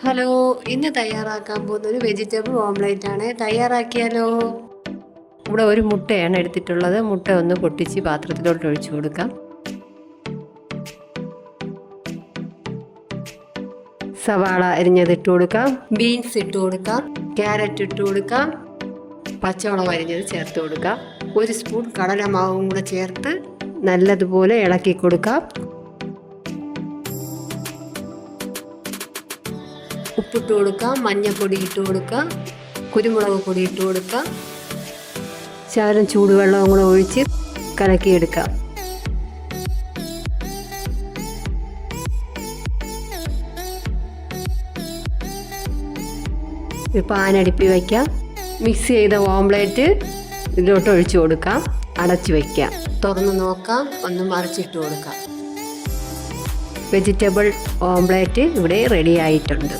Hello, ഇന്ന് തയ്യാറാക്കാൻ പോകുന്ന ഒരു വെജിറ്റബിൾ ഓംലേറ്റ് ആണ്. തയ്യാറാക്കിയാലോ? ഇവിടെ ഒരു മുട്ടയാണ് എടുത്തിട്ടുള്ളത്. മുട്ട ഒന്ന് പൊട്ടിച്ച് പാത്രത്തിലോട്ട് ഒഴിച്ചു കൊടുക്കാം. സവാള അരിഞ്ഞത് ഇട്ട് കൊടുക്കാം. ബീൻസ് ഇട്ട് കൊടുക്കാം. ക്യാരറ്റ് ഇട്ട് കൊടുക്കാം. പച്ചമുളക് അരിഞ്ഞത് ചേർത്ത് കൊടുക്കാം. ഒരു സ്പൂൺ കടലമാവും കൂടെ ചേർത്ത് നല്ലതുപോലെ ഇളക്കി കൊടുക്കാം. ഉപ്പിട്ട് കൊടുക്കാം. മഞ്ഞൾപ്പൊടി ഇട്ട് കൊടുക്കാം. കുരുമുളക് പൊടി ഇട്ട് കൊടുക്കാം. ശകലം ചൂടുവെള്ളവും കൂടെ ഒഴിച്ച് കലക്കിയെടുക്കാം. ഒരു പാനടുപ്പി വയ്ക്കാം. മിക്സ് ചെയ്ത ഓംലേറ്റ് ഇതിലോട്ട് ഒഴിച്ചു കൊടുക്കാം. അടച്ചു വയ്ക്കാം. തുറന്ന് നോക്കാം. ഒന്ന് മറിച്ചിട്ട് കൊടുക്കാം. വെജിറ്റബിൾ ഓംലേറ്റ് ഇവിടെ റെഡി ആയിട്ടുണ്ട്.